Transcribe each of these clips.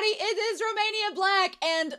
it is Romania Black, and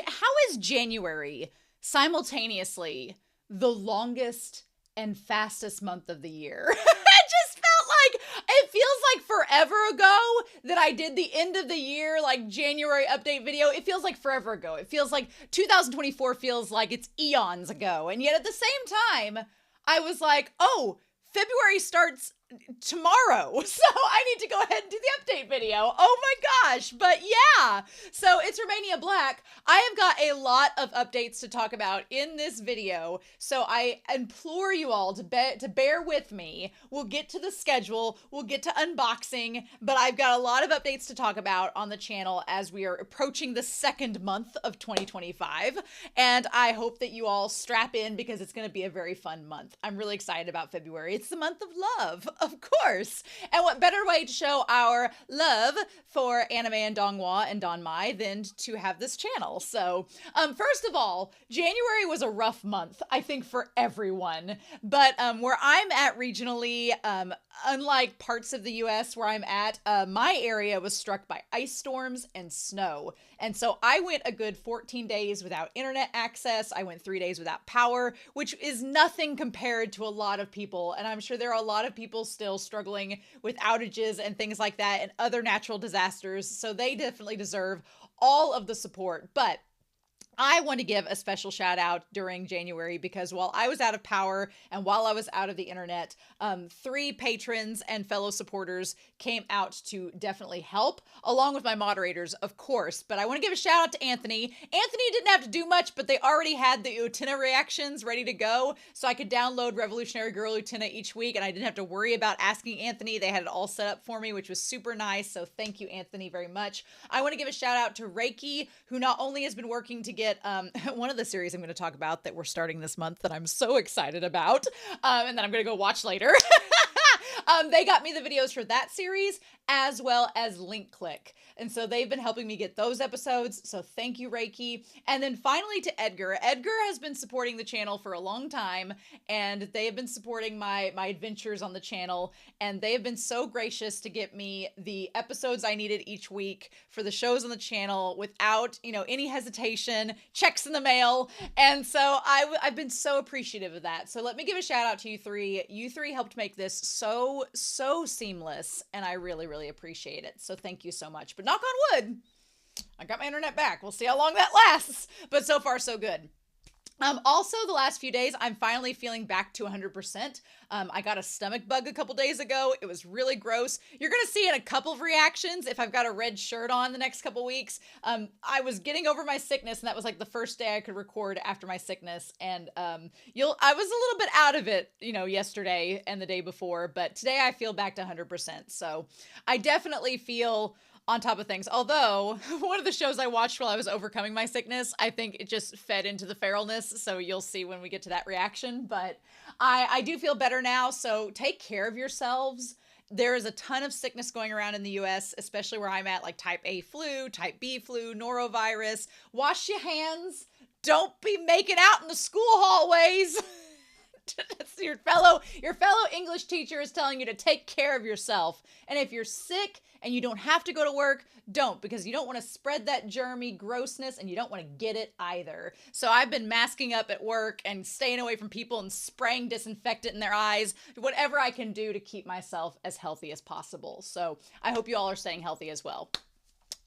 how is January simultaneously the longest and fastest month of the year? It just felt like, it feels like forever ago that I did the end of the year, like January update video. It feels like forever ago. It feels like 2024 feels like it's eons ago. And yet at the same time, I was like, oh, February starts tomorrow, so I need to go ahead and do the update video. Oh my gosh. But yeah, so it's Romania Black. I have got a lot of updates to talk about in this video, so I implore you all to bear with me. We'll get to the schedule, we'll get to unboxing, but I've got a lot of updates to talk about on the channel as we are approaching the second month of 2025, and I hope that you all strap in because it's going to be a very fun month. I'm really excited about February. It's the month of love, of course. And what better way to show our love for anime and Donghua and Donmai than to have this channel? So, first of all, January was a rough month, I think, for everyone. But where I'm at regionally, unlike parts of the US where I'm at, my area was struck by ice storms and snow. And so I went a good 14 days without internet access. I went 3 days without power, which is nothing compared to a lot of people. And I'm sure there are a lot of people still struggling with outages and things like that and other natural disasters. So they definitely deserve all of the support. But I want to give a special shout out during January because while I was out of power and while I was out of the internet, 3 patrons and fellow supporters came out to definitely help, along with my moderators, of course. But I want to give a shout out to Anthony. Anthony didn't have to do much, but they already had the Utena reactions ready to go, so I could download Revolutionary Girl Utena each week, and I didn't have to worry about asking Anthony. They had it all set up for me, which was super nice, so thank you, Anthony, very much. I want to give a shout out to Reiki, who not only has been working to get one of the series I'm going to talk about that we're starting this month that I'm so excited about, and that I'm going to go watch later. They got me the videos for that series as well as Link Click. And so they've been helping me get those episodes. So thank you, Reiki. And then finally to Edgar. Edgar has been supporting the channel for a long time, and they have been supporting my adventures on the channel. And they have been so gracious to get me the episodes I needed each week for the shows on the channel without, any hesitation, checks in the mail. And so I've been so appreciative of that. So let me give a shout out to you three. You three helped make this so seamless, and I really, really appreciate it. So thank you so much. But knock on wood, I got my internet back. We'll see how long that lasts, but so far so good. Also, the last few days, I'm finally feeling back to 100%. I got a stomach bug a couple days ago. It was really gross. You're going to see in a couple of reactions if I've got a red shirt on the next couple weeks. I was getting over my sickness, and that was like the first day I could record after my sickness. And I was a little bit out of it, yesterday and the day before, but today I feel back to 100%. So I definitely feel on top of things. Although one of the shows I watched while I was overcoming my sickness, I think it just fed into the feralness. So you'll see when we get to that reaction, but I do feel better now. So take care of yourselves. There is a ton of sickness going around in the US, especially where I'm at, like type A flu, type B flu, norovirus. Wash your hands. Don't be making out in the school hallways. Your fellow English teacher is telling you to take care of yourself. And if you're sick and you don't have to go to work, don't, because you don't want to spread that germy grossness and you don't want to get it either. So I've been masking up at work and staying away from people and spraying disinfectant in their eyes, whatever I can do to keep myself as healthy as possible. So I hope you all are staying healthy as well.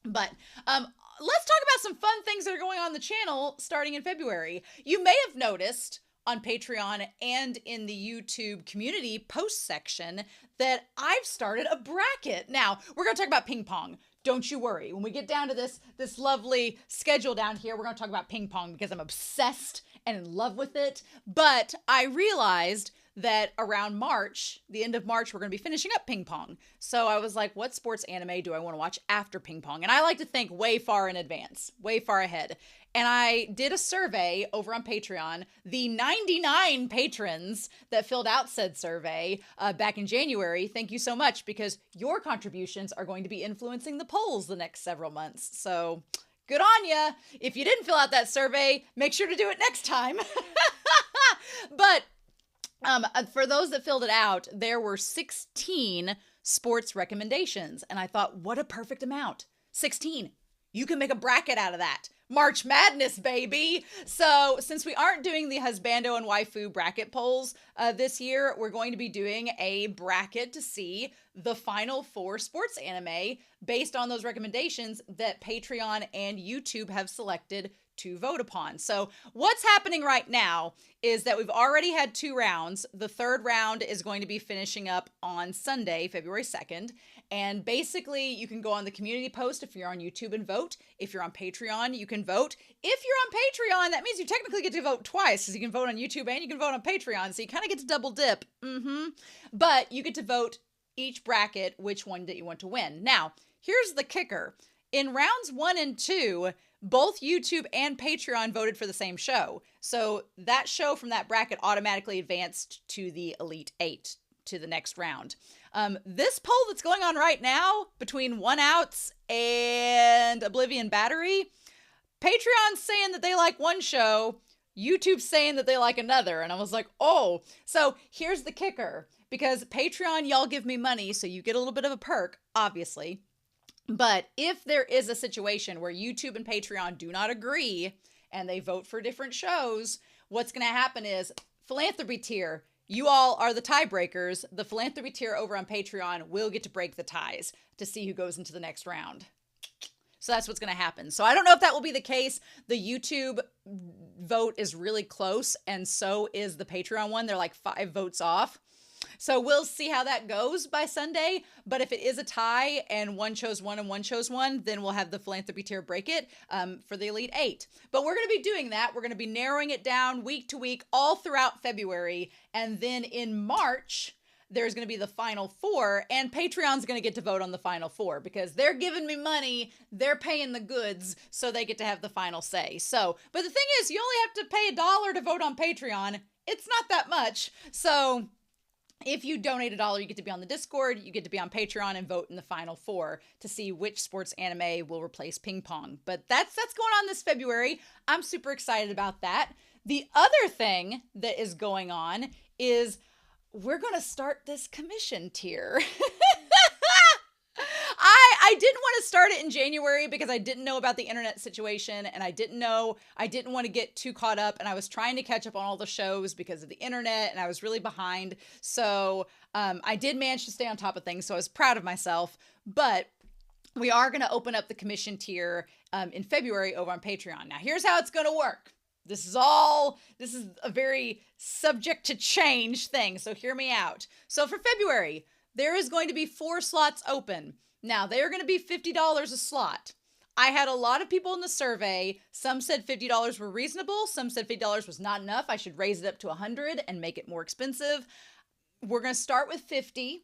But let's talk about some fun things that are going on the channel starting in February. You may have noticed on Patreon and in the YouTube community post section that I've started a bracket. Now, we're going to talk about ping pong. Don't you worry. When we get down to this lovely schedule down here, we're going to talk about ping pong because I'm obsessed and in love with it. But I realized that around March, the end of March, we're going to be finishing up ping pong. So I was like, what sports anime do I want to watch after ping pong? And I like to think way far in advance, way far ahead. And I did a survey over on Patreon. The 99 patrons that filled out said survey back in January, thank you so much, because your contributions are going to be influencing the polls the next several months. So good on ya. If you didn't fill out that survey, make sure to do it next time. But for those that filled it out, there were 16 sports recommendations. And I thought, what a perfect amount. 16. You can make a bracket out of that. March Madness, baby. So since we aren't doing the husbando and waifu bracket polls this year, we're going to be doing a bracket to see the final 4 sports anime based on those recommendations that Patreon and YouTube have selected to vote upon. So what's happening right now is that we've already had 2 rounds. The 3rd round is going to be finishing up on Sunday, February 2nd. And basically, you can go on the community post if you're on YouTube and vote. If you're on Patreon, you can vote. If you're on Patreon, that means you technically get to vote twice, because you can vote on YouTube and you can vote on Patreon. So you kind of get to double dip. But you get to vote each bracket which one that you want to win. Now, here's the kicker. In rounds 1 and 2, both YouTube and Patreon voted for the same show. So that show from that bracket automatically advanced to the Elite 8, to the next round. This poll that's going on right now between One Outs and Oblivion Battery, Patreon's saying that they like one show, YouTube's saying that they like another. And I was like, oh, so here's the kicker. Because Patreon, y'all give me money, so you get a little bit of a perk, obviously. But if there is a situation where YouTube and Patreon do not agree and they vote for different shows, what's going to happen is philanthropy tier. You all are the tiebreakers. The philanthropy tier over on Patreon will get to break the ties to see who goes into the next round. So that's what's going to happen. So I don't know if that will be the case. The YouTube vote is really close, and so is the Patreon one. They're like 5 votes off. So we'll see how that goes by Sunday. But if it is a tie and one chose one and one chose one, then we'll have the philanthropy tier break it for the Elite 8. But we're going to be doing that. We're going to be narrowing it down week to week all throughout February. And then in March, there's going to be the final 4. And Patreon's going to get to vote on the final 4 because they're giving me money. They're paying the goods, so they get to have the final say. So, but the thing is, you only have to pay $1 to vote on Patreon. It's not that much. So if you donate $1, you get to be on the Discord, you get to be on Patreon and vote in the final 4 to see which sports anime will replace ping pong. But that's going on this February. I'm super excited about that. The other thing that is going on is we're going to start this commission tier. I didn't want to start it in January because I didn't know about the internet situation, and I didn't want to get too caught up, and I was trying to catch up on all the shows because of the internet, and I was really behind. So I did manage to stay on top of things, so I was proud of myself. But we are going to open up the commission tier in February over on Patreon. Now, here's how it's going to work. This is a very subject to change thing, so hear me out. So for February, there is going to be 4 slots open. Now, they are going to be $50 a slot. I had a lot of people in the survey. Some said $50 were reasonable. Some said $50 was not enough. I should raise it up to $100 and make it more expensive. We're going to start with $50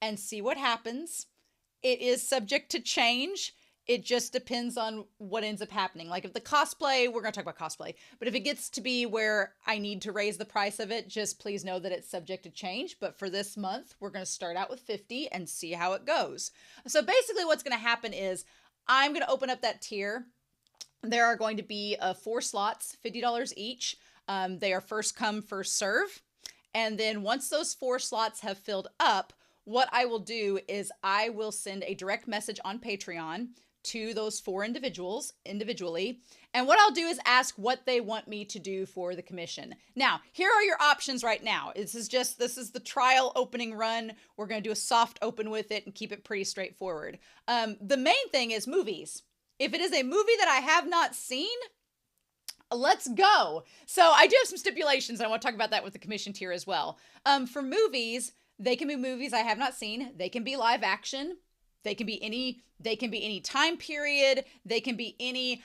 and see what happens. It is subject to change. It just depends on what ends up happening. Like if the cosplay, we're going to talk about cosplay, but if it gets to be where I need to raise the price of it, just please know that it's subject to change. But for this month, we're going to start out with $50 and see how it goes. So basically what's going to happen is I'm going to open up that tier. There are going to be 4 slots, $50 each. They are first come, first serve. And then once those 4 slots have filled up, what I will do is I will send a direct message on Patreon to those 4 individuals individually. And what I'll do is ask what they want me to do for the commission. Now, here are your options right now. This is the trial opening run. We're going to do a soft open with it and keep it pretty straightforward. The main thing is movies. If it is a movie that I have not seen, let's go. So I do have some stipulations, and I want to talk about that with the commission tier as well. For movies, they can be movies I have not seen. They can be live action. They can be any time period. They can be any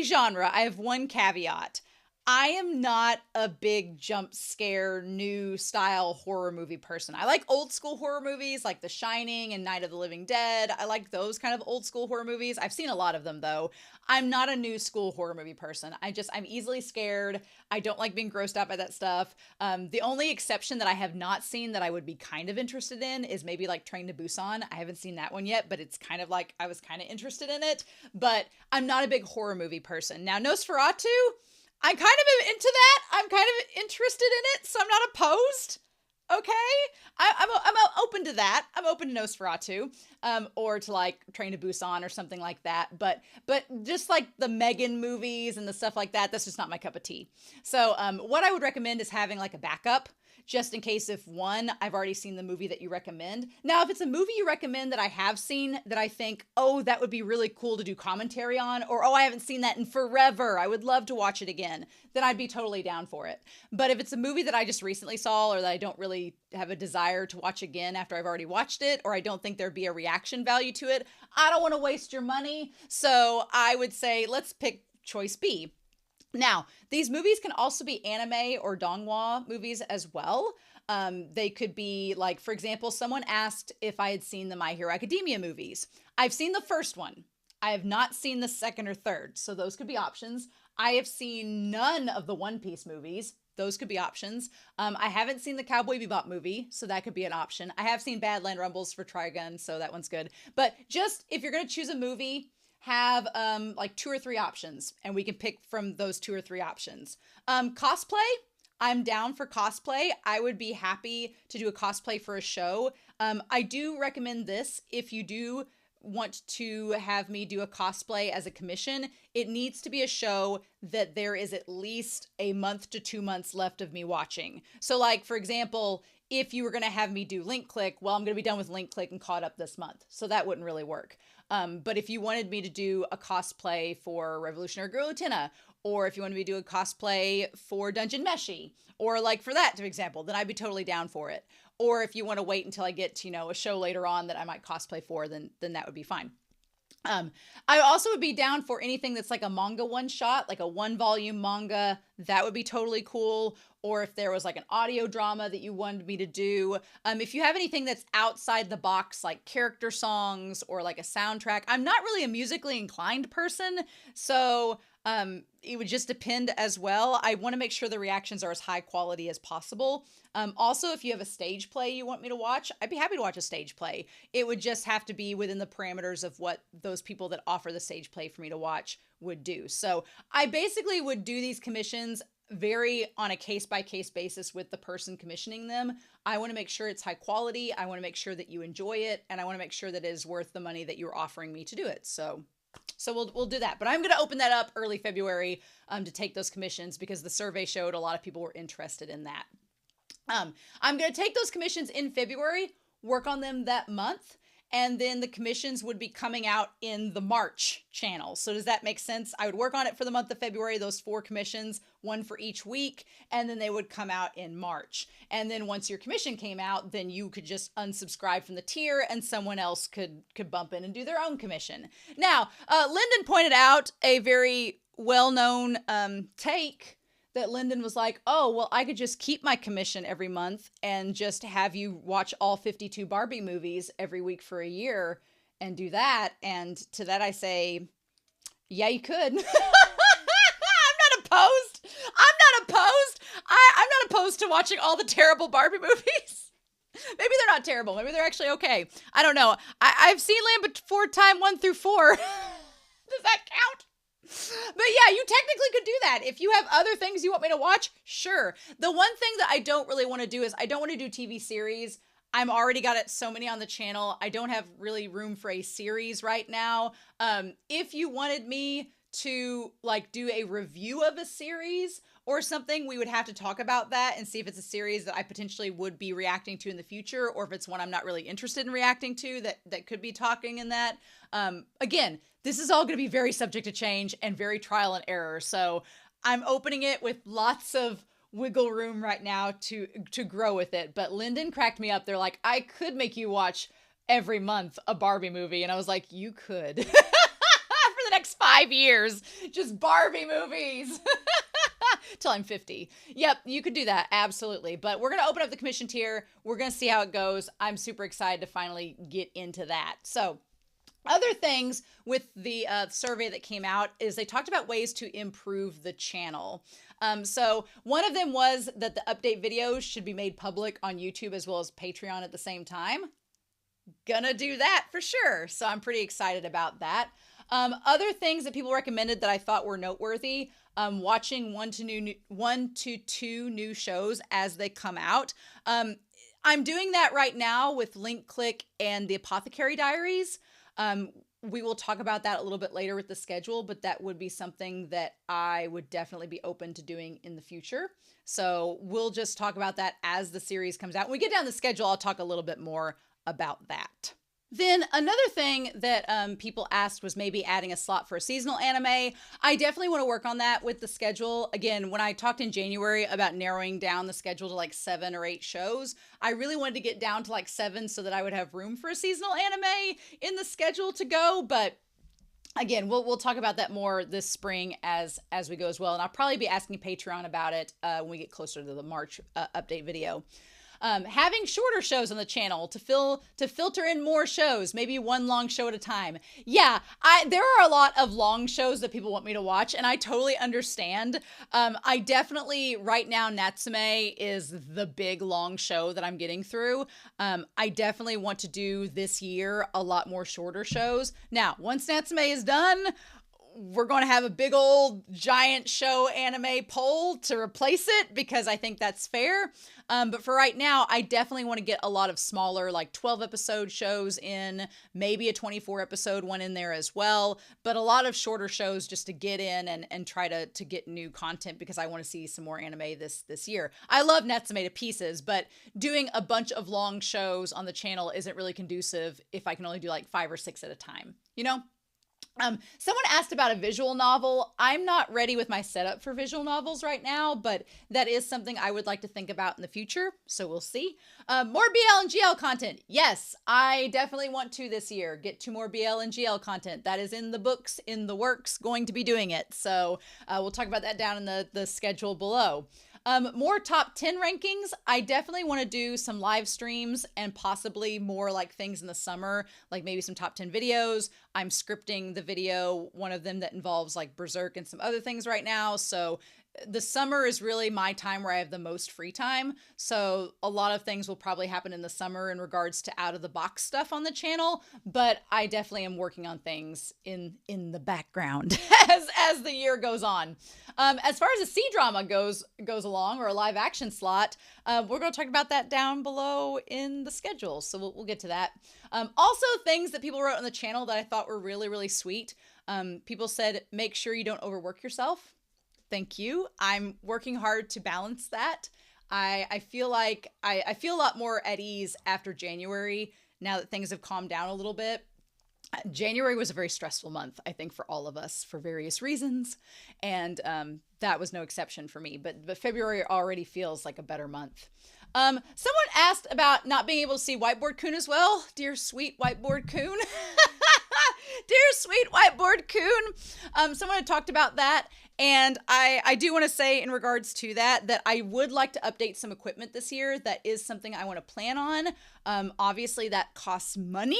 genre. I have one caveat. I am not a big jump scare, new style horror movie person. I like old school horror movies like The Shining and Night of the Living Dead. I like those kind of old school horror movies. I've seen a lot of them though. I'm not a new school horror movie person. I'm easily scared. I don't like being grossed out by that stuff. The only exception that I have not seen that I would be kind of interested in is maybe like Train to Busan. I haven't seen that one yet, but it's kind of like I was kind of interested in it, but I'm not a big horror movie person. Now, Nosferatu, I'm kind of into that. I'm kind of interested in it, so I'm not opposed. Okay, I'm open to that. I'm open to Nosferatu, or to like Train to Busan or something like that. But just like the Megan movies and the stuff like that, that's just not my cup of tea. So what I would recommend is having like a backup, just in case if one, I've already seen the movie that you recommend. Now, if it's a movie you recommend that I have seen that I think, oh, that would be really cool to do commentary on, or oh, I haven't seen that in forever, I would love to watch it again, then I'd be totally down for it. But if it's a movie that I just recently saw or that I don't really have a desire to watch again after I've already watched it, or I don't think there'd be a reaction value to it, I don't want to waste your money. So I would say let's pick choice B. Now, these movies can also be anime or donghua movies as well. They could be like, for example, someone asked if I had seen the My Hero Academia movies. I've seen the first one. I have not seen the second or third, so those could be options. I have seen none of the One Piece movies. Those could be options. I haven't seen the Cowboy Bebop movie, so that could be an option. I have seen Badland Rumbles for Trigun, so that one's good. But just if you're going to choose a movie, have like 2 or 3 options, and we can pick from those 2 or 3 options. Cosplay, I'm down for cosplay. I would be happy to do a cosplay for a show. I do recommend this if you do want to have me do a cosplay as a commission. It needs to be a show that there is at least a month to 2 months left of me watching. So like, for example, if you were going to have me do Link Click, well, I'm going to be done with Link Click and caught up this month. So that wouldn't really work. But if you wanted me to do a cosplay for Revolutionary Girl Lieutenant, or if you wanted me to do a cosplay for Dungeon Meshi, or like for that, for example, then I'd be totally down for it. Or if you want to wait until I get to, a show later on that I might cosplay for, then that would be fine. I also would be down for anything that's like a manga one shot, like a 1-volume manga. That would be totally cool. Or if there was like an audio drama that you wanted me to do. If you have anything that's outside the box, like character songs or like a soundtrack, I'm not really a musically inclined person. So it would just depend as well. I want to make sure the reactions are as high quality as possible. Also, if you have a stage play you want me to watch, I'd be happy to watch a stage play. It would just have to be within the parameters of what those people that offer the stage play for me to watch would do. So I basically would do these commissions very on a case-by-case basis with the person commissioning them. I want to make sure it's high quality. I want to make sure that you enjoy it. And I want to make sure that it is worth the money that you're offering me to do it. So we'll do that. But I'm going to open that up early February to take those commissions because the survey showed a lot of people were interested in that. I'm going to take those commissions in February, work on them that month, and then the commissions would be coming out in the March channel. So does that make sense? I would work on it for the month of February, those 4 commissions, 1 for each week, and then they would come out in March. And then once your commission came out, then you could just unsubscribe from the tier and someone else could bump in and do their own commission. Now, Lyndon pointed out a very well-known take that Lyndon was like, oh, well, I could just keep my commission every month and just have you watch all 52 Barbie movies every week for a year and do that. And to that I say, yeah, you could. I'm not opposed. I'm not opposed to watching all the terrible Barbie movies. Maybe they're not terrible. Maybe they're actually okay. I don't know. I've seen Land Before Time 1 through 4. Does that count? But yeah, you technically could do that. If you have other things you want me to watch, sure. The one thing that I don't really want to do is I don't want to do TV series. I'm already got it so many on the channel. I don't have really room for a series right now. If you wanted me to like do a review of a series or something, we would have to talk about that and see if it's a series that I potentially would be reacting to in the future, or if it's one I'm not really interested in reacting to that could be talking in that. Again, this is all going to be very subject to change and very trial and error. So I'm opening it with lots of wiggle room right now to grow with it. But Lyndon cracked me up. They're like, I could make you watch every month a Barbie movie. And I was like, you could. For the next 5 years, just Barbie movies. Till I'm 50. Yep, you could do that. Absolutely. But we're going to open up the commission tier. We're going to see how it goes. I'm super excited to finally get into that. So other things with the survey that came out is they talked about ways to improve the channel. So one of them was that the update videos should be made public on YouTube as well as Patreon at the same time. Gonna do that for sure. So I'm pretty excited about that. Other things that people recommended that I thought were noteworthy, watching 1 to 2 new shows as they come out. I'm doing that right now with Link Click and the Apothecary Diaries. We will talk about that a little bit later with the schedule, but that would be something that I would definitely be open to doing in the future. So we'll just talk about that as the series comes out. When we get down the schedule, I'll talk a little bit more about that. Then another thing that people asked was maybe adding a slot for a seasonal anime. I definitely want to work on that with the schedule. Again, when I talked in January about narrowing down the schedule to like 7 or 8 shows, I really wanted to get down to like 7 so that I would have room for a seasonal anime in the schedule to go. But again, we'll talk about that more this spring as we go as well. And I'll probably be asking Patreon about it when we get closer to the March update video. Having shorter shows on the channel to filter in more shows, maybe one long show at a time. Yeah, there are a lot of long shows that people want me to watch, and I totally understand. I definitely, right now, Natsume is the big long show that I'm getting through. I definitely want to do this year a lot more shorter shows. Now, once Natsume is done, we're going to have a big old giant show anime poll to replace it because I think that's fair. But for right now, I definitely want to get a lot of smaller, like 12 episode shows in, maybe a 24 episode one in there as well. But a lot of shorter shows just to get in and try to get new content because I want to see some more anime this year. I love Natsume to pieces, but doing a bunch of long shows on the channel isn't really conducive if I can only do like 5 or 6 at a time, you know? Someone asked about a visual novel. I'm not ready with my setup for visual novels right now, but that is something I would like to think about in the future. So we'll see. More BL and GL content. Yes, I definitely want to this year get to more BL and GL content. That is in the books, in the works, going to be doing it. So we'll talk about that down in the schedule below. More top 10 rankings. I definitely want to do some live streams and possibly more like things in the summer, like maybe some top 10 videos. I'm scripting the video, one of them that involves like Berserk and some other things right now. So the summer is really my time where I have the most free time. So a lot of things will probably happen in the summer in regards to out of the box stuff on the channel, but I definitely am working on things in the background as the year goes on. As far as a C-drama goes along, or a live action slot, we're going to talk about that down below in the schedule. So we'll get to that. Also things that people wrote on the channel that I thought were really, really sweet. People said, make sure you don't overwork yourself. Thank you. I'm working hard to balance that. I feel like I feel a lot more at ease after January now that things have calmed down a little bit. January was a very stressful month, I think, for all of us for various reasons. And that was no exception for me. But February already feels like a better month. Someone asked about not being able to see Whiteboard Kun as well. Dear sweet Whiteboard Kun. Dear sweet Whiteboard Kun. Someone had talked about that. And I do want to say in regards to that I would like to update some equipment this year. That is something I want to plan on. Obviously that costs money.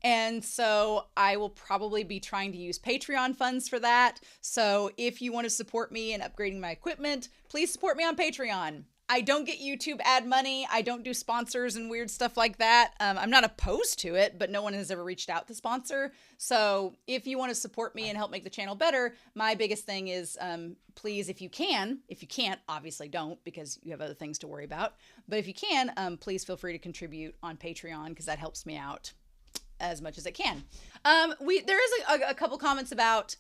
And so I will probably be trying to use Patreon funds for that. So if you want to support me in upgrading my equipment, please support me on Patreon. I don't get YouTube ad money. I don't do sponsors and weird stuff like that. I'm not opposed to it, but no one has ever reached out to sponsor. So if you want to support me and help make the channel better, my biggest thing is, please, if you can, if you can't, obviously don't because you have other things to worry about. But if you can, please feel free to contribute on Patreon because that helps me out as much as it can. There is a couple comments about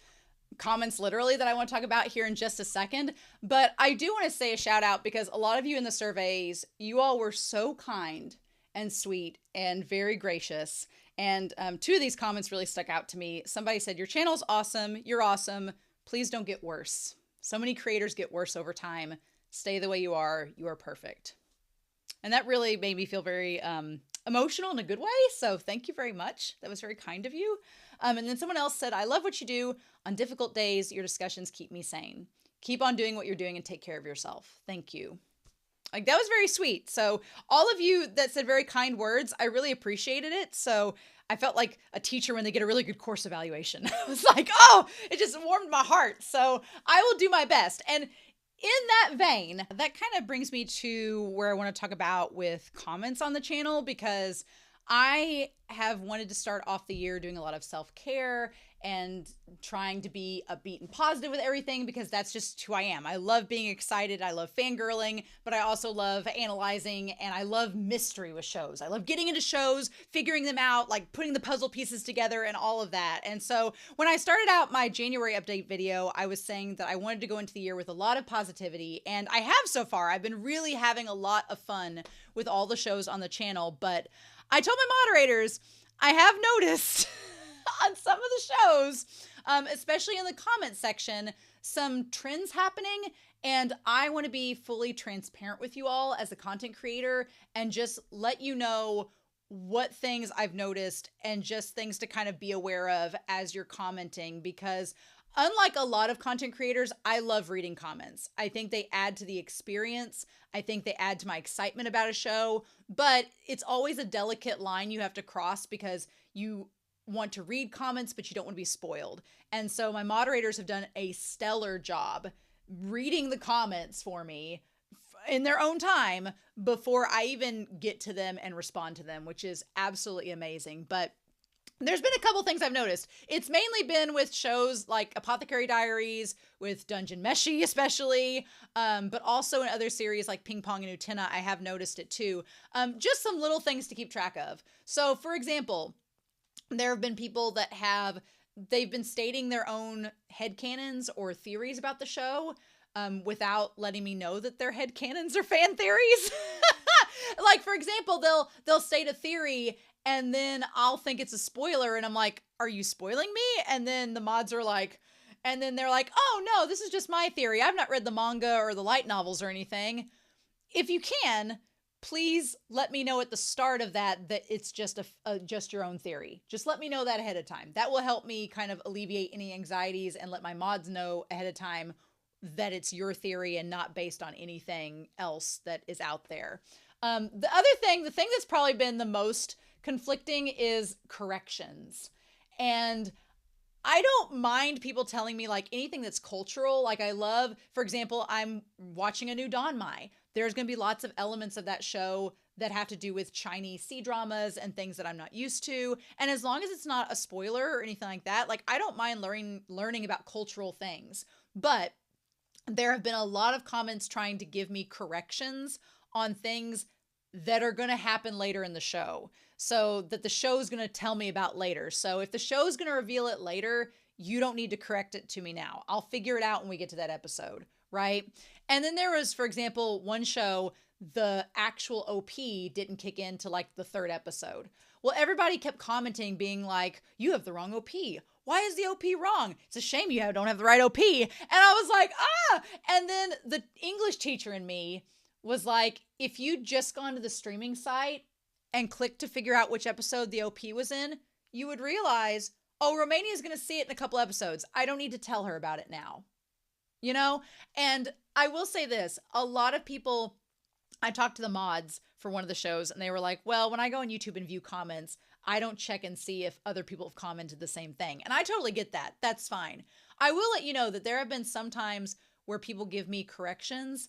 comments literally that I want to talk about here in just a second, but I do want to say a shout out because a lot of you in the surveys, you all were so kind and sweet and very gracious. And 2 of these comments really stuck out to me. Somebody said, your channel's awesome. You're awesome. Please don't get worse. So many creators get worse over time. Stay the way you are. You are perfect. And that really made me feel very emotional in a good way. So thank you very much. That was very kind of you. And then someone else said, I love what you do. On difficult days, your discussions keep me sane. Keep on doing what you're doing and take care of yourself. Thank you. Like, that was very sweet. So all of you that said very kind words, I really appreciated it. So I felt like a teacher when they get a really good course evaluation. I was like, oh, it just warmed my heart. So I will do my best. And in that vein, that kind of brings me to where I want to talk about with comments on the channel, because I have wanted to start off the year doing a lot of self-care and trying to be upbeat and positive with everything because that's just who I am. I love being excited. I love fangirling, but I also love analyzing and I love mystery with shows. I love getting into shows, figuring them out, like putting the puzzle pieces together and all of that. And so when I started out my January update video, I was saying that I wanted to go into the year with a lot of positivity, and I have so far. I've been really having a lot of fun with all the shows on the channel, but I told my moderators I have noticed on some of the shows, especially in the comment section, some trends happening. And I want to be fully transparent with you all as a content creator and just let you know what things I've noticed and just things to kind of be aware of as you're commenting, because unlike a lot of content creators, I love reading comments. I think they add to the experience. I think they add to my excitement about a show, but it's always a delicate line you have to cross because you want to read comments, but you don't want to be spoiled. And so my moderators have done a stellar job reading the comments for me in their own time before I even get to them and respond to them, which is absolutely amazing. But there's been a couple things I've noticed. It's mainly been with shows like Apothecary Diaries, with Dungeon Meshi especially, but also in other series like Ping Pong and Utena, I have noticed it too. Just some little things to keep track of. So for example, there have been people that they've been stating their own headcanons or theories about the show without letting me know that their headcanons are fan theories. Like, for example, they'll state a theory and then I'll think it's a spoiler and I'm like, are you spoiling me? And then the mods are like, and then they're like, oh no, this is just my theory. I've not read the manga or the light novels or anything. If you can, please let me know at the start of that it's just just your own theory. Just let me know that ahead of time. That will help me kind of alleviate any anxieties and let my mods know ahead of time that it's your theory and not based on anything else that is out there. The thing that's probably been the most conflicting is corrections. And I don't mind people telling me like anything that's cultural. Like I love, for example, I'm watching a new Danmai. There's going to be lots of elements of that show that have to do with Chinese C-dramas and things that I'm not used to. And as long as it's not a spoiler or anything like that, like I don't mind learning about cultural things. But there have been a lot of comments trying to give me corrections on things that are going to happen later in the show, so that the show is going to tell me about later. So if the show is going to reveal it later, you don't need to correct it to me now. I'll figure it out when we get to that episode, right? And then there was, for example, one show, the actual OP didn't kick in to like the third episode. Well, everybody kept commenting being like, you have the wrong OP. Why is the OP wrong? It's a shame you don't have the right OP. And I was like, ah! And then the English teacher in me was like, if you'd just gone to the streaming site and clicked to figure out which episode the OP was in, you would realize, oh, Romania is going to see it in a couple episodes. I don't need to tell her about it now. You know? And I will say this, a lot of people, I talked to the mods for one of the shows and they were like, well, when I go on YouTube and view comments, I don't check and see if other people have commented the same thing. And I totally get that. That's fine. I will let you know that there have been some times where people give me corrections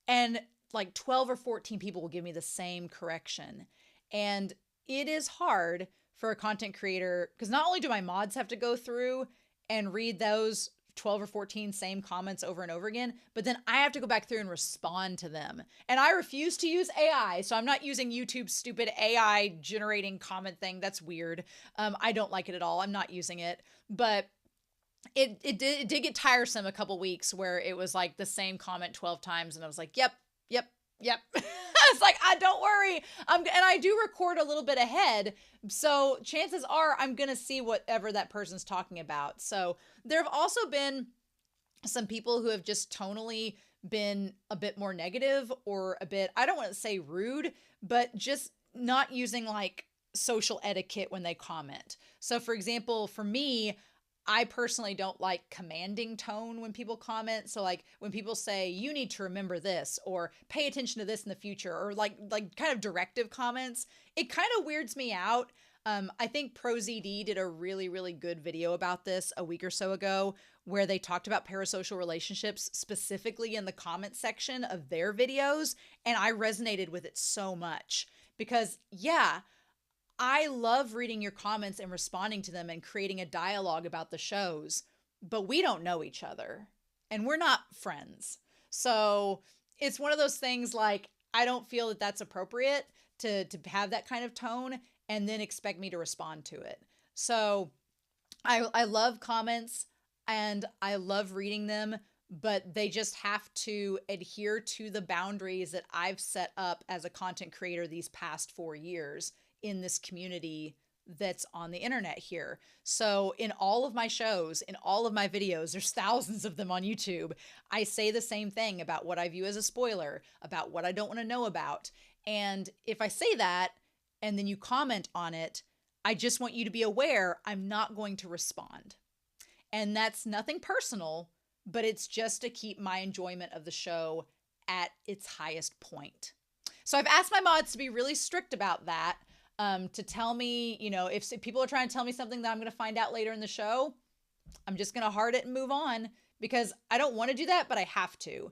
and like 12 or 14 people will give me the same correction. And it is hard for a content creator because not only do my mods have to go through and read those 12 or 14 same comments over and over again, but then I have to go back through and respond to them. And I refuse to use AI, so I'm not using YouTube's stupid AI generating comment thing. That's weird. I don't like it at all. I'm not using it. But it did get tiresome a couple weeks where it was like the same comment 12 times and I was like, yep. It's like, don't worry. And I do record a little bit ahead. So chances are I'm going to see whatever that person's talking about. So there have also been some people who have just tonally been a bit more negative or a bit, I don't want to say rude, but just not using like social etiquette when they comment. So for example, for me, I personally don't like commanding tone when people comment. So like when people say, you need to remember this or pay attention to this in the future or like kind of directive comments, it kind of weirds me out. I think ProZD did a really, really good video about this a week or so ago where they talked about parasocial relationships specifically in the comment section of their videos. And I resonated with it so much because yeah, I love reading your comments and responding to them and creating a dialogue about the shows, but we don't know each other and we're not friends. So it's one of those things like, I don't feel that that's appropriate to have that kind of tone and then expect me to respond to it. So I love comments and I love reading them, but they just have to adhere to the boundaries that I've set up as a content creator these past 4 years in this community that's on the internet here. So in all of my shows, in all of my videos, there's thousands of them on YouTube, I say the same thing about what I view as a spoiler, about what I don't want to know about. And if I say that and then you comment on it, I just want you to be aware I'm not going to respond. And that's nothing personal, but it's just to keep my enjoyment of the show at its highest point. So I've asked my mods to be really strict about that, to tell me, you know, if people are trying to tell me something that I'm going to find out later in the show, I'm just going to heart it and move on, because I don't want to do that, but I have to.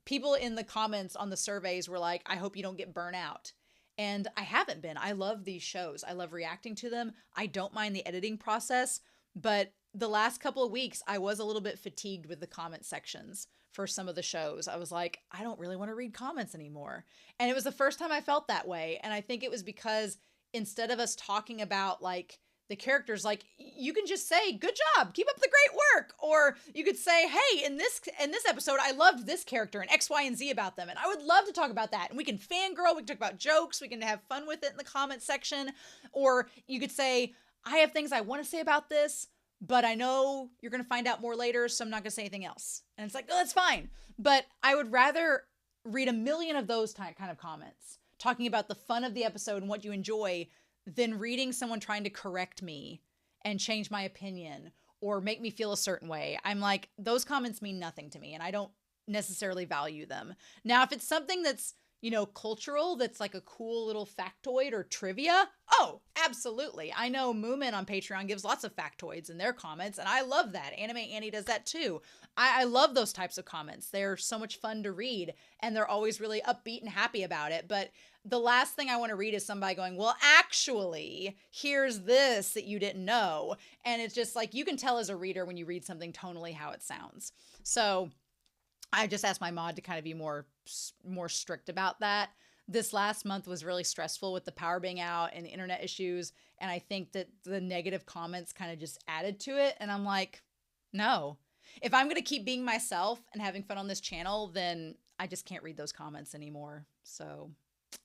People in the comments on the surveys were like, I hope you don't get burnt out. And I haven't been. I love these shows. I love reacting to them. I don't mind the editing process, but the last couple of weeks, I was a little bit fatigued with the comment sections for some of the shows. I was like, I don't really want to read comments anymore. And it was the first time I felt that way. And I think it was because instead of us talking about like the characters, like you can just say, good job, keep up the great work. Or you could say, hey, in this episode, I loved this character and X, Y, and Z about them. And I would love to talk about that. And we can fangirl, we can talk about jokes, we can have fun with it in the comment section. Or you could say, I have things I want to say about this, but I know you're going to find out more later, so I'm not going to say anything else. And it's like, oh, that's fine. But I would rather read a million of those kind of comments talking about the fun of the episode and what you enjoy than reading someone trying to correct me and change my opinion or make me feel a certain way. I'm like, those comments mean nothing to me and I don't necessarily value them. Now, if it's something that's, you know, cultural, that's like a cool little factoid or trivia, oh, absolutely. I know Moomin on Patreon gives lots of factoids in their comments, and I love that. Anime Annie does that too. I love those types of comments. They're so much fun to read, and they're always really upbeat and happy about it. But the last thing I want to read is somebody going, well, actually, here's this that you didn't know. And it's just like, you can tell as a reader when you read something tonally how it sounds. So I just asked my mod to kind of be more strict about that. This last month was really stressful with the power being out and the internet issues. And I think that the negative comments kind of just added to it. And I'm like, no, if I'm going to keep being myself and having fun on this channel, then I just can't read those comments anymore. So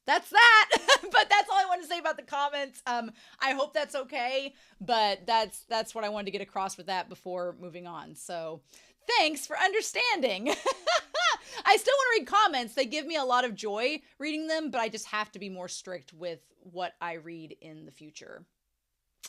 that's that. But that's all I wanted to say about the comments. I hope that's okay. But that's what I wanted to get across with that before moving on. So thanks for understanding. I still want to read comments. They give me a lot of joy reading them, but I just have to be more strict with what I read in the future.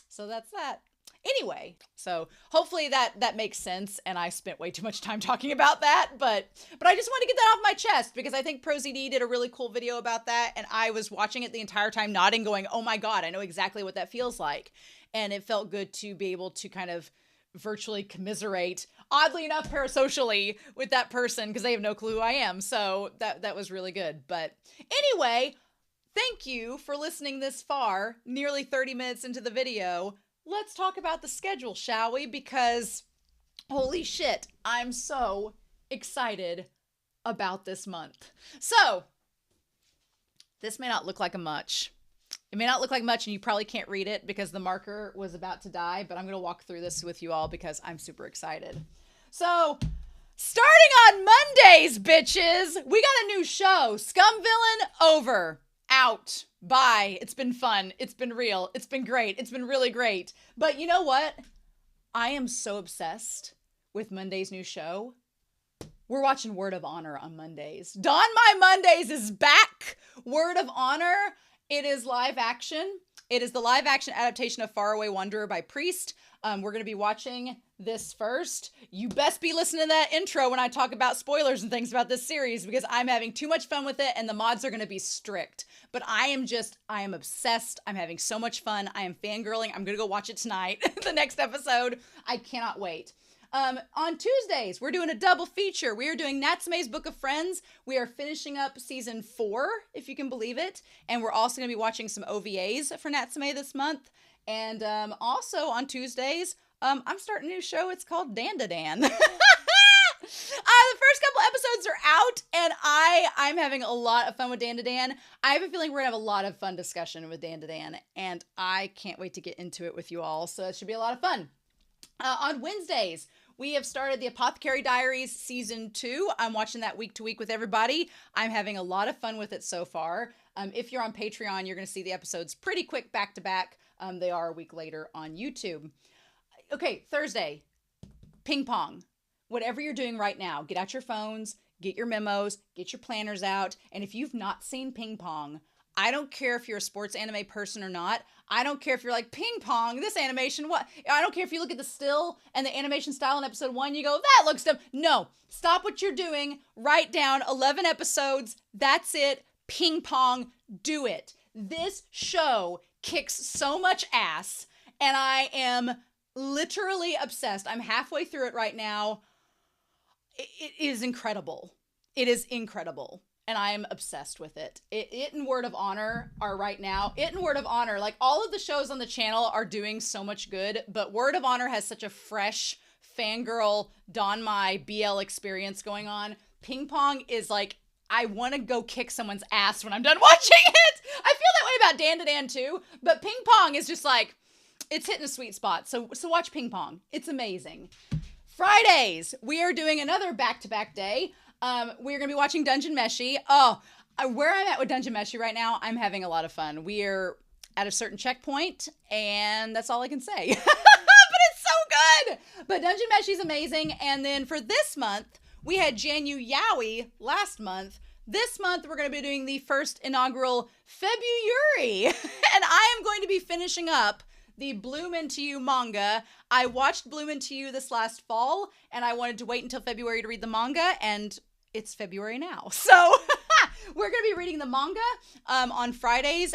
So that's that. Anyway, so hopefully that makes sense, and I spent way too much time talking about that, but I just want to get that off my chest because I think ProZD did a really cool video about that, and I was watching it the entire time nodding, going, oh my God, I know exactly what that feels like. And it felt good to be able to kind of virtually commiserate, oddly enough, parasocially with that person because they have no clue who I am. So that was really good. But anyway, thank you for listening this far, nearly 30 minutes into the video. Let's talk about the schedule, shall we? Because holy shit, I'm so excited about this month. So this may not look like much. It may not look like much, and you probably can't read it because the marker was about to die, but I'm going to walk through this with you all because I'm super excited. So, starting on Mondays, bitches, we got a new show. Scum Villain over. Out. Bye. It's been fun. It's been real. It's been great. It's been really great. But you know what? I am so obsessed with Monday's new show. We're watching Word of Honor on Mondays. Dawn My Mondays is back. Word of Honor. It is live action. It is the live action adaptation of Faraway Wanderer by Priest. We're going to be watching this first. You best be listening to that intro when I talk about spoilers and things about this series because I'm having too much fun with it and the mods are going to be strict. But I am obsessed. I'm having so much fun. I am fangirling. I'm going to go watch it tonight, the next episode. I cannot wait. On Tuesdays, we're doing a double feature. We are doing Natsume's Book of Friends. We are finishing up season 4, if you can believe it. And we're also going to be watching some OVAs for Natsume this month. And also on Tuesdays, I'm starting a new show. It's called Dan. The first couple episodes are out, and I'm having a lot of fun with Dan. I have a feeling we're going to have a lot of fun discussion with Dan, and I can't wait to get into it with you all. So it should be a lot of fun. On Wednesdays, we have started the Apothecary Diaries Season 2. I'm watching that week to week with everybody. I'm having a lot of fun with it so far. If you're on Patreon, you're going to see the episodes pretty quick back to back. They are a week later on YouTube. Okay, Thursday, ping pong. Whatever you're doing right now, get out your phones, get your memos, get your planners out. And if you've not seen ping pong, I don't care if you're a sports anime person or not. I don't care if you're like, ping pong, this animation, what? I don't care if you look at the still and the animation style in episode 1, you go, that looks dumb. No, stop what you're doing. Write down 11 episodes. That's it. Ping pong, do it. This show kicks so much ass, and I am literally obsessed. I'm halfway through it right now. It is incredible. It is incredible. And I am obsessed with it. It and Word of Honor are right now. It and Word of Honor, like all of the shows on the channel are doing so much good, but Word of Honor has such a fresh fangirl Donmai BL experience going on. Ping pong is like, I want to go kick someone's ass when I'm done watching it. I feel that way about Dan too, but ping pong is just like, it's hitting a sweet spot. So watch ping pong. It's amazing. Fridays, we are doing another back-to-back day. We're going to be watching Dungeon Meshi. Oh, where I'm at with Dungeon Meshi right now, I'm having a lot of fun. We're at a certain checkpoint, and that's all I can say. But it's so good. But Dungeon Meshi is amazing. And then for this month, we had Janyu Yaoi last month. This month, we're going to be doing the first inaugural February. And I am going to be finishing up the Bloom Into You manga. I watched Bloom Into You this last fall, and I wanted to wait until February to read the manga, and it's February now. So we're going to be reading the manga on Fridays.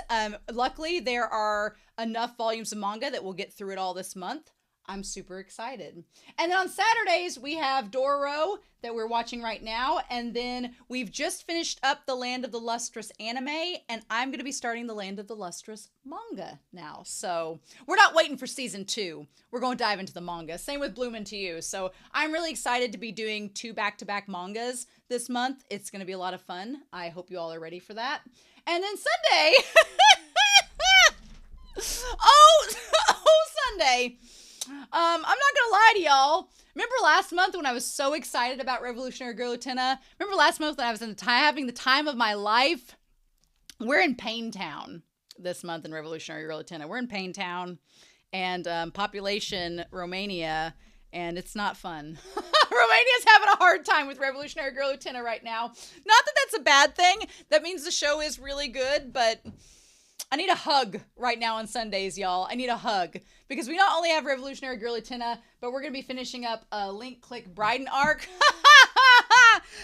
Luckily, there are enough volumes of manga that we'll get through it all this month. I'm super excited. And then on Saturdays, we have Dororo that we're watching right now. And then we've just finished up the Land of the Lustrous anime, and I'm going to be starting the Land of the Lustrous manga now. So we're not waiting for season 2. We're going to dive into the manga. Same with Bloom Into You. So I'm really excited to be doing 2 back-to-back mangas this month. It's going to be a lot of fun. I hope you all are ready for that. And then Sunday. oh, Sunday. I'm not gonna lie to y'all. Remember last month when I was so excited about Revolutionary Girl Utena? Remember last month when I was having the time of my life? We're in Pain Town this month in Revolutionary Girl Utena. We're in Pain Town, and population Romania, and it's not fun. Romania's having a hard time with Revolutionary Girl Utena right now. Not that that's a bad thing. That means the show is really good, but I need a hug right now on Sundays, y'all. I need a hug. Because we not only have Revolutionary Girl Utena, but we're going to be finishing up Link Click Bryden arc.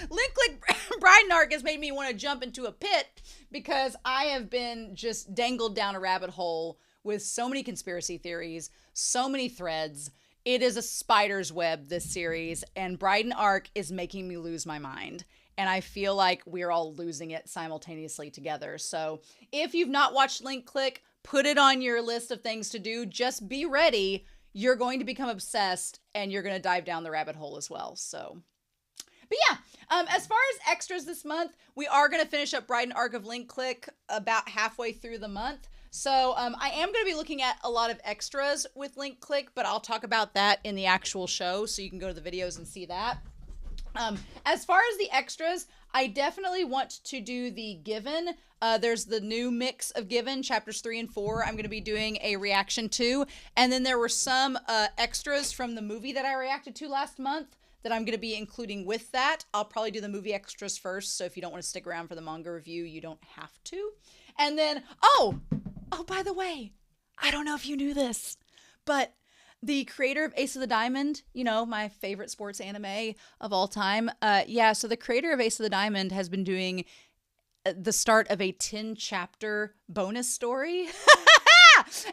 Link Click Bryden arc has made me want to jump into a pit because I have been just dangled down a rabbit hole with so many conspiracy theories, so many threads. It is a spider's web, this series, and Bryden arc is making me lose my mind. And I feel like we're all losing it simultaneously together. So if you've not watched Link Click, put it on your list of things to do. Just be ready. You're going to become obsessed, and you're going to dive down the rabbit hole as well. So, but yeah, as far as extras this month, we are going to finish up Bryden arc of Link Click about halfway through the month. So I am going to be looking at a lot of extras with Link Click, but I'll talk about that in the actual show, so you can go to the videos and see that. As far as the extras, I definitely want to do the Given. There's the new mix of Given, chapters 3 and 4. I'm going to be doing a reaction to. And then there were some extras from the movie that I reacted to last month that I'm going to be including with that. I'll probably do the movie extras first, so if you don't want to stick around for the manga review, you don't have to. And then, oh, by the way, I don't know if you knew this, but the creator of Ace of the Diamond, you know, my favorite sports anime of all time. So the creator of Ace of the Diamond has been doing the start of a 10-chapter bonus story.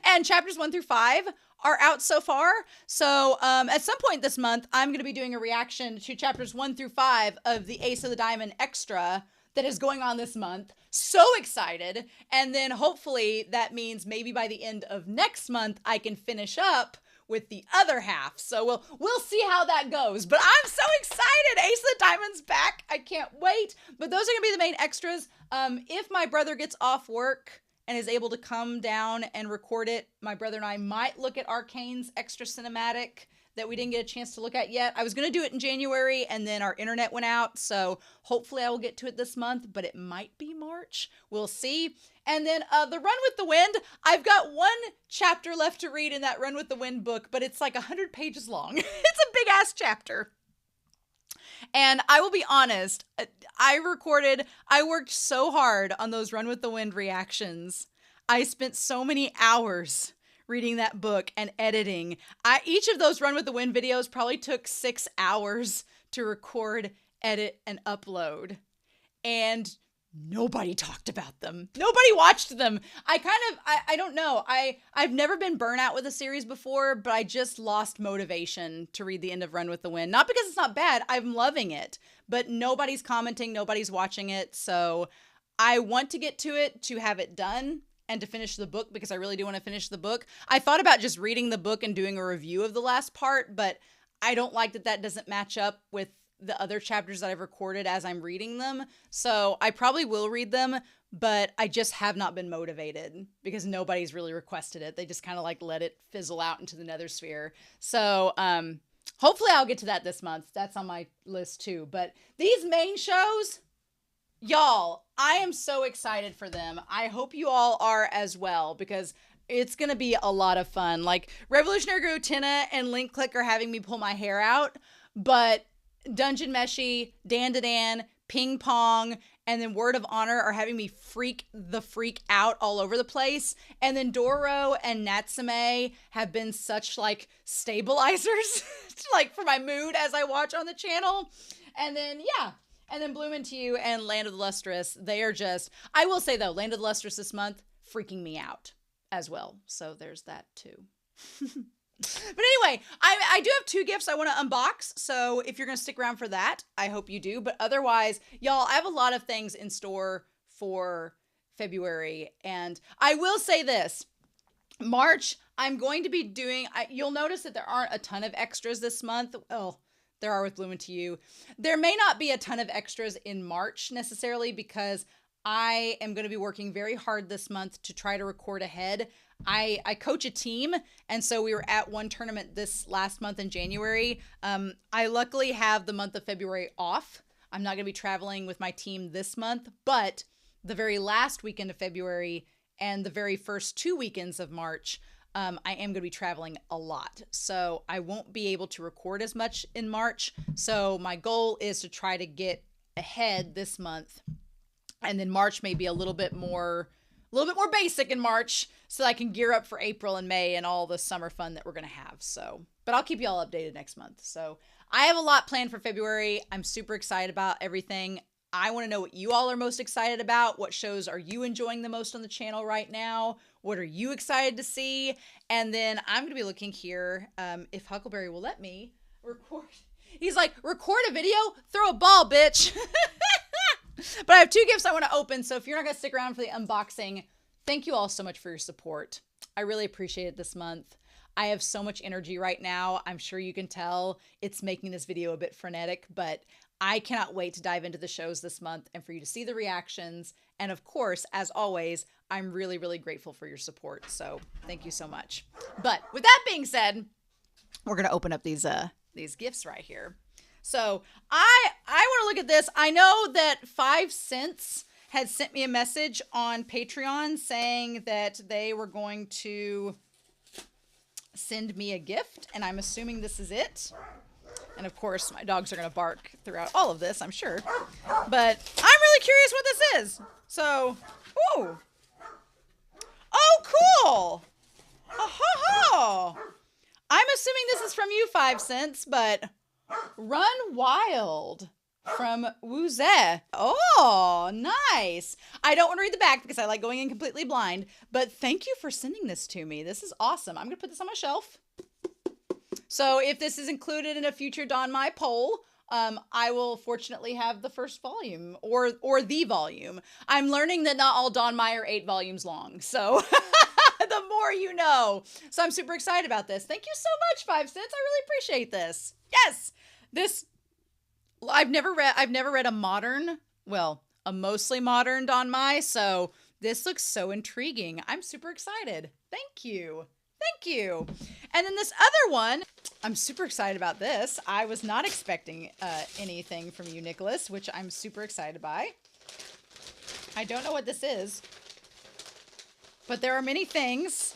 And chapters 1 through 5 are out so far. So at some point this month, I'm going to be doing a reaction to chapters 1 through 5 of the Ace of the Diamond Extra that is going on this month. So excited. And then hopefully that means maybe by the end of next month, I can finish up with the other half. So we'll see how that goes. But I'm so excited. Ace of the Diamond's back. I can't wait. But those are going to be the main extras. If my brother gets off work and is able to come down and record it, my brother and I might look at Arcane's extra cinematic that we didn't get a chance to look at yet. I was going to do it in January, and then our internet went out, so hopefully I will get to it this month, but it might be March. We'll see. And then the Run with the Wind, I've got one chapter left to read in that Run with the Wind book, but it's like 100 pages long. It's a big-ass chapter. And I will be honest, I worked so hard on those Run with the Wind reactions. I spent so many hours reading that book and editing. Each of those Run with the Wind videos probably took 6 hours to record, edit, and upload. And nobody talked about them. Nobody watched them. I don't know. I've never been burnt out with a series before, but I just lost motivation to read the end of Run with the Wind. Not because it's not bad. I'm loving it, but nobody's commenting. Nobody's watching it. So I want to get to it to have it done and to finish the book, because I really do want to finish the book. I thought about just reading the book and doing a review of the last part, but I don't like that doesn't match up with the other chapters that I've recorded as I'm reading them. So I probably will read them, but I just have not been motivated because nobody's really requested it. They just kind of like let it fizzle out into the nether sphere. So hopefully I'll get to that this month. That's on my list too. But these main shows, y'all, I am so excited for them. I hope you all are as well, because it's going to be a lot of fun. Like Revolutionary Girl Tina and Link Click are having me pull my hair out, but Dungeon Meshi, Dan to Dan, Ping Pong, and then Word of Honor are having me freak out all over the place. And then Doro and Natsume have been such like stabilizers like for my mood as I watch on the channel. And then, yeah. And then Bloom Into You and Land of the Lustrous, they are just, I will say though, Land of the Lustrous this month, freaking me out as well. So there's that too. But anyway, I do have 2 gifts I want to unbox. So if you're going to stick around for that, I hope you do. But otherwise, y'all, I have a lot of things in store for February. And I will say this, March, I'm going to be doing, you'll notice that there aren't a ton of extras this month. Well, there are with Bloom Into You. There may not be a ton of extras in March necessarily, because I am going to be working very hard this month to try to record ahead. I coach a team, and so we were at one tournament this last month in January. I luckily have the month of February off. I'm not going to be traveling with my team this month, but the very last weekend of February and the very first 2 weekends of March, I am going to be traveling a lot. So I won't be able to record as much in March. So my goal is to try to get ahead this month. And then March may be a little bit more basic in March, so that I can gear up for April and May and all the summer fun that we're going to have. So, but I'll keep you all updated next month. So I have a lot planned for February. I'm super excited about everything. I want to know what you all are most excited about. What shows are you enjoying the most on the channel right now? What are you excited to see? And then I'm going to be looking here if Huckleberry will let me record. He's like, record a video? Throw a ball, bitch. But I have 2 gifts I want to open, so if you're not going to stick around for the unboxing, thank you all so much for your support. I really appreciate it this month. I have so much energy right now. I'm sure you can tell it's making this video a bit frenetic, but I cannot wait to dive into the shows this month and for you to see the reactions. And of course, as always, I'm really, really grateful for your support. So thank you so much. But with that being said, we're going to open up these gifts right here. So I want to look at this. I know that 5 Cents had sent me a message on Patreon saying that they were going to send me a gift, and I'm assuming this is it. And of course, my dogs are going to bark throughout all of this, I'm sure. But I'm really curious what this is. So, ooh. Oh, cool. Oh, I'm assuming this is from you, 5 Cents, but Run Wild. from Wooze. Oh, nice. I don't want to read the back because I like going in completely blind, but thank you for sending this to me. This is awesome. I'm going to put this on my shelf. So if this is included in a future Don My poll, I will fortunately have the first volume or the volume. I'm learning that not all Don My are 8 volumes long. So the more you know. So I'm super excited about this. Thank you so much, 5 cents. I really appreciate this. Yes. This I've never read a modern, well, a mostly modern Don My, so this looks so intriguing. I'm super excited. Thank you. Thank you. And then this other one, I'm super excited about this. I was not expecting anything from you, Nicholas, which I'm super excited by. I don't know what this is, but there are many things.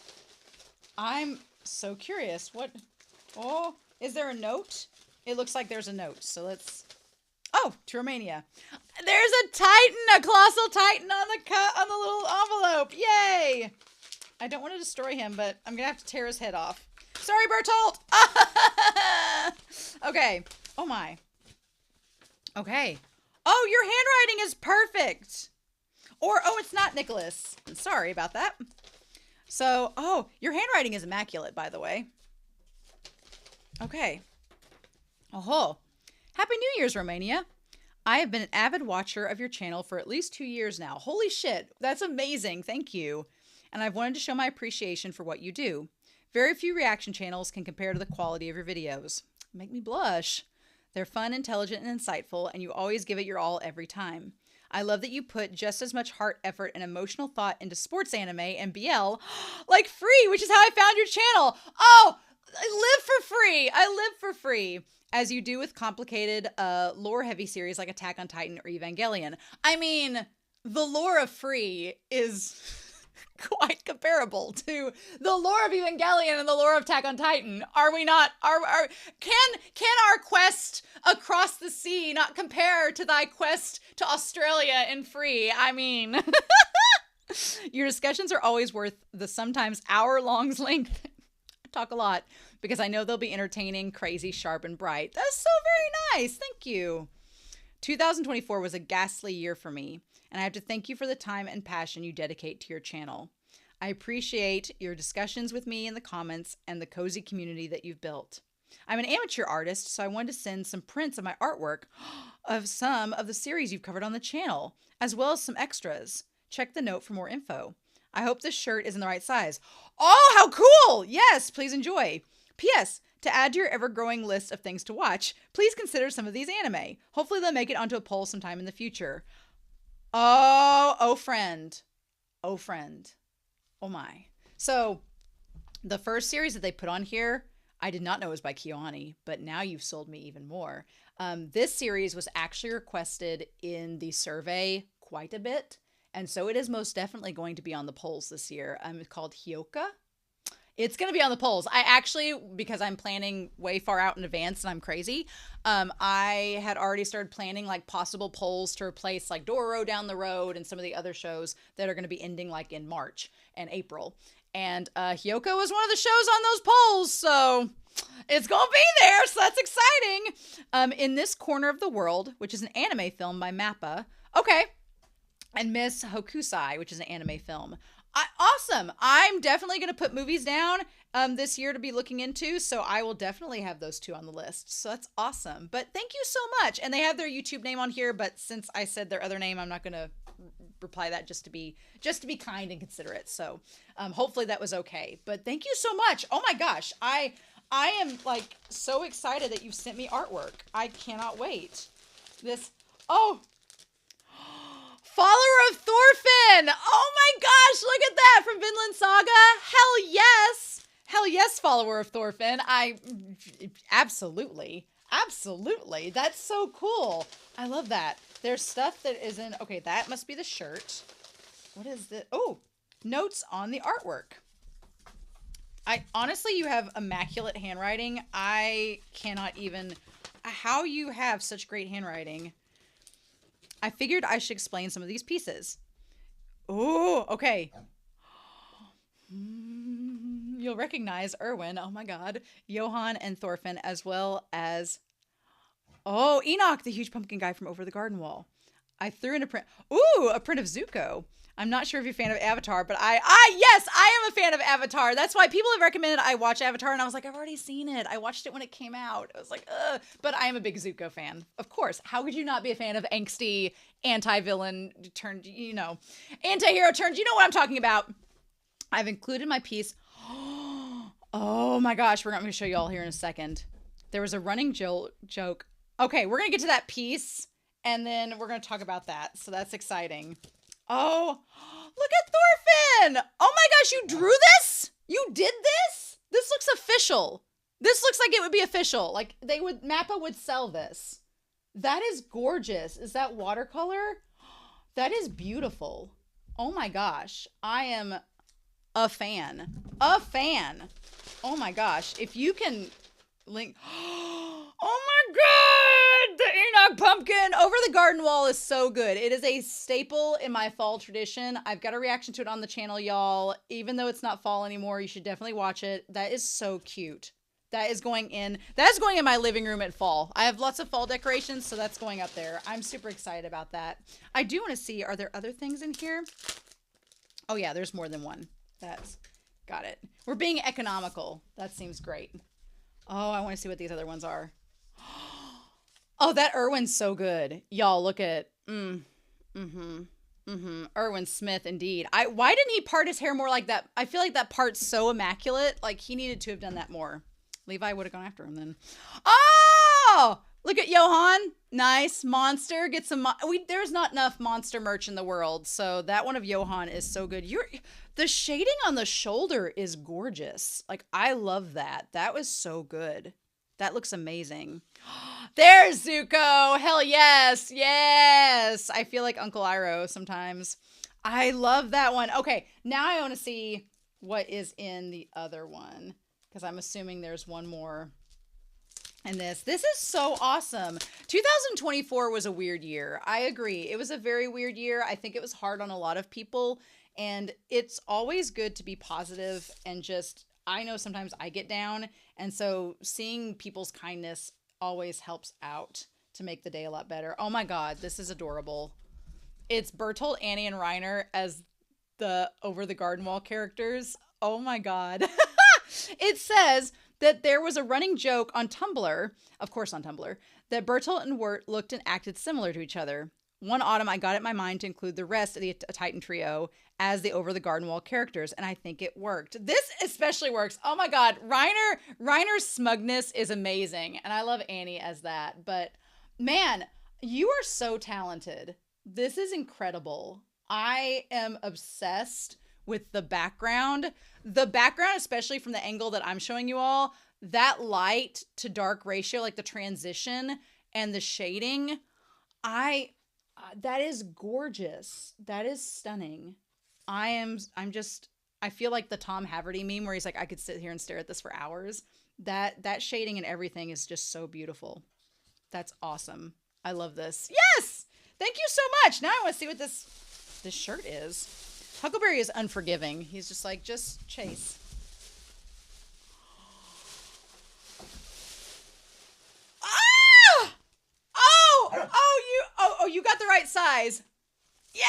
I'm so curious. What? Oh, is there a note? It looks like there's a note. So let's. Oh, to Romania. There's a Titan, a colossal Titan on the little envelope. Yay! I don't want to destroy him, but I'm gonna have to tear his head off. Sorry, Bertolt. Okay. Oh my. Okay. Oh, your handwriting is perfect. Or oh, it's not, Nicholas. Sorry about that. So, oh, your handwriting is immaculate, by the way. Okay. Oh, Happy New Year's, Romania. I have been an avid watcher of your channel for at least 2 years now. Holy shit. That's amazing. Thank you. And I've wanted to show my appreciation for what you do. Very few reaction channels can compare to the quality of your videos. Make me blush. They're fun, intelligent, and insightful, and you always give it your all every time. I love that you put just as much heart, effort, and emotional thought into sports anime and BL, like Free, which is how I found your channel. Oh, I live for free. I live for free. As you do with complicated, lore-heavy series like Attack on Titan or Evangelion. I mean, the lore of Free is quite comparable to the lore of Evangelion and the lore of Attack on Titan. Are we not? Can our quest across the sea not compare to thy quest to Australia in Free? I mean, your discussions are always worth the sometimes hour-long length. I talk a lot because I know they'll be entertaining, crazy, sharp, and bright. That's so very nice. Thank you. 2024 was a ghastly year for me, and I have to thank you for the time and passion you dedicate to your channel. I appreciate your discussions with me in the comments and the cozy community that you've built. I'm an amateur artist, so I wanted to send some prints of my artwork of some of the series you've covered on the channel, as well as some extras. Check the note for more info. I hope this shirt is in the right size. Oh, how cool! Yes, please enjoy. P.S. To add to your ever-growing list of things to watch, please consider some of these anime. Hopefully they'll make it onto a poll sometime in the future. Oh friend. Oh, friend. Oh, my. So, the first series that they put on here, I did not know it was by Kyoani, but now you've sold me even more. This series was actually requested in the survey quite a bit, and so it is most definitely going to be on the polls this year. It's called Hyoka. It's going to be on the polls. I actually, because I'm planning way far out in advance and I'm crazy, I had already started planning like possible polls to replace like Dororo Down the Road and some of the other shows that are going to be ending like in March and April. And Hyoka was one of the shows on those polls, so it's going to be there, so that's exciting. In This Corner of the World, which is an anime film by Mappa. Okay. And Miss Hokusai, which is an anime film. Awesome. I'm definitely going to put movies down this year to be looking into, so I will definitely have those 2 on the list. So that's awesome. But thank you so much. And they have their YouTube name on here, but since I said their other name, I'm not going to reply that just to be kind and considerate. So hopefully that was okay. But thank you so much. Oh my gosh. I am like so excited that you've sent me artwork. I cannot wait. Follower of Thorfinn! Oh my gosh, look at that from Vinland Saga. Hell yes. Hell yes, follower of Thorfinn. Absolutely. That's so cool. I love that. There's stuff that isn't, okay, that must be the shirt. What is this? Oh, notes on the artwork. Honestly, you have immaculate handwriting. I cannot even, how you have such great handwriting. I figured I should explain some of these pieces. Oh, okay. You'll recognize Erwin, oh my god, Johan and Thorfinn, as well as Oh, Enoch, the huge pumpkin guy from Over the Garden Wall. I threw in a print. Ooh, a print of Zuko. I'm not sure if you're a fan of Avatar, but yes, I am a fan of Avatar. That's why people have recommended I watch Avatar, and I was like, I've already seen it. I watched it when it came out. I was like, ugh. But I am a big Zuko fan. Of course. How could you not be a fan of angsty anti-villain turned, anti-hero turned, you know what I'm talking about. I've included my piece. Oh my gosh, I'm going to show you all here in a second. There was a running joke. Okay, we're going to get to that piece, and then we're going to talk about that. So that's exciting. Oh, look at Thorfinn. Oh my gosh, you drew this? You did this? This looks official. This looks like it would be official. Like Mappa would sell this. That is gorgeous. Is that watercolor? That is beautiful. Oh my gosh. I am a fan. A fan. Oh my gosh. If you can link. Oh my God. The Enoch pumpkin over the garden wall is so good. It is a staple in my fall tradition. I've got a reaction to it on the channel, y'all. Even though it's not fall anymore, you should definitely watch it. That is so cute. That is going in my living room at fall. I have lots of fall decorations, so that's going up there. I'm super excited about that. I do want to see, are there other things in here? Oh yeah, there's more than one. That's, got it. We're being economical. That seems great. Oh, I want to see what these other ones are. Oh, that Irwin's so good. Y'all, look at it. Irwin Smith, indeed. Why didn't he part his hair more like that? I feel like that part's so immaculate. Like, he needed to have done that more. Levi would have gone after him then. Oh! Look at Johan. Nice. Monster. Get some... There's not enough monster merch in the world, so that one of Johan is so good. The shading on the shoulder is gorgeous. Like, I love that. That was so good. That looks amazing. There's Zuko. Hell yes. Yes. I feel like Uncle Iroh sometimes. I love that one. Okay, now I want to see what is in the other one, because I'm assuming there's one more in this. This is so awesome. 2024 was a weird year. I agree. It was a very weird year. I think it was hard on a lot of people, and it's always good to be positive and just... I know sometimes I get down, and so seeing people's kindness always helps out to make the day a lot better. Oh my God, this is adorable. It's Bertolt, Annie, and Reiner as the Over the Garden Wall characters. Oh my God. It says that there was a running joke on Tumblr, of course on Tumblr, that Bertolt and Wirt looked and acted similar to each other. One autumn, I got it in my mind to include the rest of the Titan trio as the Over the Garden Wall characters, and I think it worked. This especially works. Oh my God, Reiner's smugness is amazing, and I love Annie as that. But man, you are so talented. This is incredible. I am obsessed with the background. The background, especially from the angle that I'm showing you all, that light to dark ratio, like the transition and the shading, that is gorgeous. That is stunning. I feel like the Tom Haverty meme where he's like, I could sit here and stare at this for hours. That shading and everything is just so beautiful. That's awesome. I love this. Yes! Thank you so much. Now I want to see what this shirt is. Huckleberry is unforgiving. He's just like, just chase. You got the right size. Yay!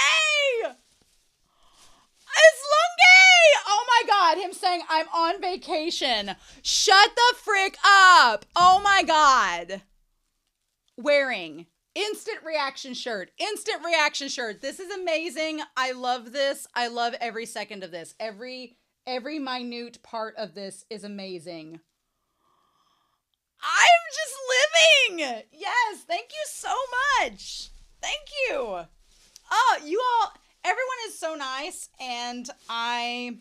It's Lungi! Oh my God, him saying I'm on vacation. Shut the frick up. Oh my God. Wearing instant reaction shirt. Instant reaction shirt. This is amazing. I love this. I love every second of this. Every minute part of this is amazing. I'm just living. Yes, thank you so much. Thank you. Oh, you all, everyone is so nice, and I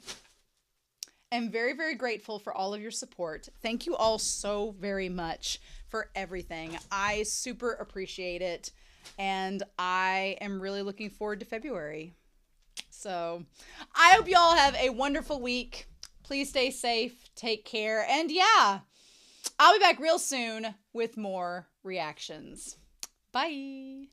am very, very grateful for all of your support. Thank you all so very much for everything. I super appreciate it, and I am really looking forward to February. So I hope you all have a wonderful week. Please stay safe, take care, and yeah, I'll be back real soon with more reactions. Bye.